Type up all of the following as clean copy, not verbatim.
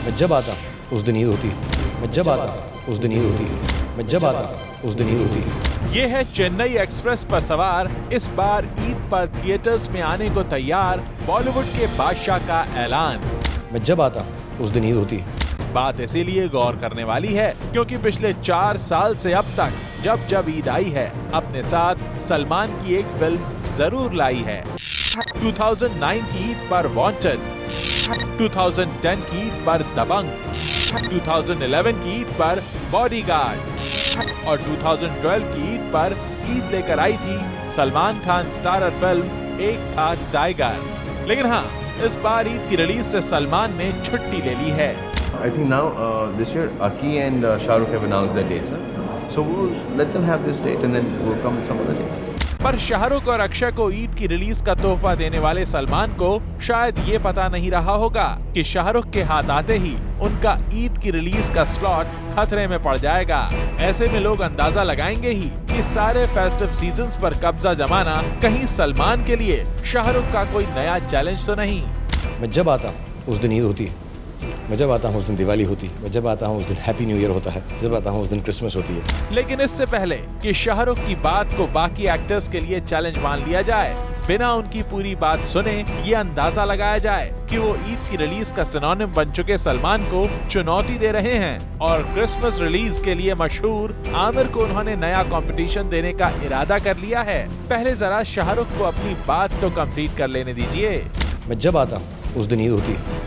मैं जब आता उस दिन ईद होती है। मैं जब आता उस दिन ईद होती है। मैं जब आता उस दिन ईद होती है। ये है चेन्नई एक्सप्रेस पर सवार, इस बार ईद पर थिएटर्स में आने को तैयार बॉलीवुड के बादशाह का ऐलान। मैं जब आता उस दिन ईद होती है। बात इसीलिए गौर करने वाली है क्योंकि पिछले 4 साल से अब तक जब जब ईद आई है अपने साथ सलमान की एक फिल्म जरूर लाई है। 2009 की ईद पर वांटेड, 2010 की ईद पर दबंग, 2011 की ईद पर बॉडीगार्ड और 2012 की ईद पर ईद लेकर आई थी सलमान खान स्टारर फिल्म एक था टाइगर। लेकिन हाँ, इस बार ईद की रिलीज से सलमान ने छुट्टी ले ली है। I think now this year Aki and Shah Rukh have announced their dates, so we'll let them have this date and then we'll come with some other date. पर शाहरुख और अक्षय को ईद की रिलीज का तोहफा देने वाले सलमान को शायद ये पता नहीं रहा होगा कि शाहरुख के हाथ आते ही उनका ईद की रिलीज का स्लॉट खतरे में पड़ जाएगा। ऐसे में लोग अंदाजा लगाएंगे ही कि सारे फेस्टिव सीजन्स पर कब्जा जमाना कहीं सलमान के लिए शाहरुख का कोई नया चैलेंज तो नहीं। मैं जब आता उस दिन ईद होती है। मैं जब आता हूँ उस दिन दिवाली होती है। मैं जब आता हूँ उस दिन हैप्पी न्यू ईयर होता है। जब आता हूँ उस दिन क्रिसमस होती है। लेकिन इससे पहले कि शाहरुख की बात को बाकी एक्टर्स के लिए चैलेंज मान लिया जाए, बिना उनकी पूरी बात सुने ये अंदाजा लगाया जाए कि वो ईद की रिलीज का सिनोनिम बन चुके सलमान को चुनौती दे रहे हैं और क्रिसमस रिलीज के लिए मशहूर आमिर को उन्होंने नया कंपटीशन देने का इरादा कर लिया है। पहले जरा शाहरुख को अपनी बात तो कंप्लीट कर लेने दीजिए। मैं जब आता उस दिन ईद होती है।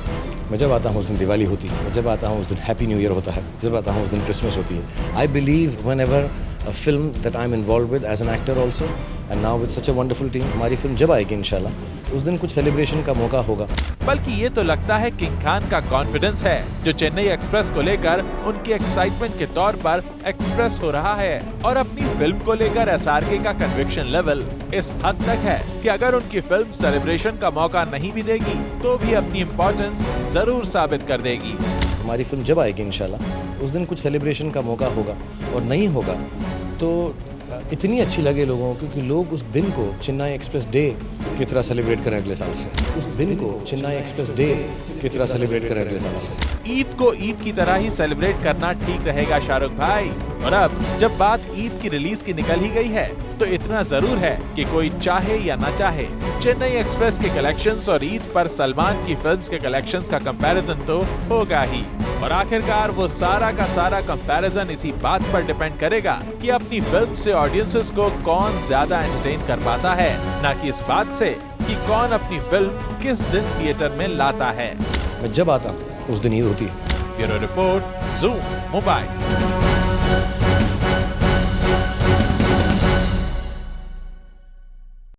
मैं जब आता हूँ उस दिन दिवाली होती है। मैं जब आता हूँ उस दिन हैप्पी न्यू ईयर होता है। जब आता हूँ उस दिन क्रिसमस होती है। I believe whenever a film that I am involve with as an actor also and now with such a wonderful team, हमारी फिल्म जब आएगी इंशाल्लाह उस दिन कुछ सेलिब्रेशन का मौका होगा। बल्कि ये तो लगता है किंग खान का कॉन्फिडेंस है जो चेन्नई एक्सप्रेस को लेकर उनकी एक्साइटमेंट के तौर पर एक्सप्रेस हो रहा है और अपनी फिल्म को लेकर एसआरके का कन्विक्शन लेवल इस हद तक है कि अगर उनकी फिल्म सेलिब्रेशन का मौका नहीं भी देगी तो भी अपनी इम्पोर्टेंस जरूर साबित कर देगी। हमारी फिल्म जब आएगी इंशाल्लाह उस दिन कुछ सेलिब्रेशन का मौका होगा और नहीं होगा तो इतनी अच्छी लगे लोगों को क्योंकि लोग उस दिन को चेन्नई एक्सप्रेस डे की तरह सेलिब्रेट करें अगले साल से। उस दिन को चेन्नई एक्सप्रेस डे की तरह सेलिब्रेट करें अगले साल से। ईद को ईद की तरह ही सेलिब्रेट करना ठीक रहेगा शाहरुख भाई। और अब जब बात ईद की रिलीज की निकल ही गई है तो इतना जरूर है कि कोई चाहे या ना चाहे चेन्नई एक्सप्रेस के कलेक्शंस और ईद पर सलमान की फिल्म्स के कलेक्शंस का कंपैरिजन तो होगा ही। और आखिरकार वो सारा का सारा कंपैरिजन इसी बात पर डिपेंड करेगा कि अपनी फिल्म से ऑडियंसेस को कौन ज्यादा एंटरटेन कर पाता है, ना कि इस बात से कि कौन अपनी फिल्म किस दिन थिएटर में लाता है। मैं जब आता उस दिन ईद होती है। Bureau report, zoom mobile.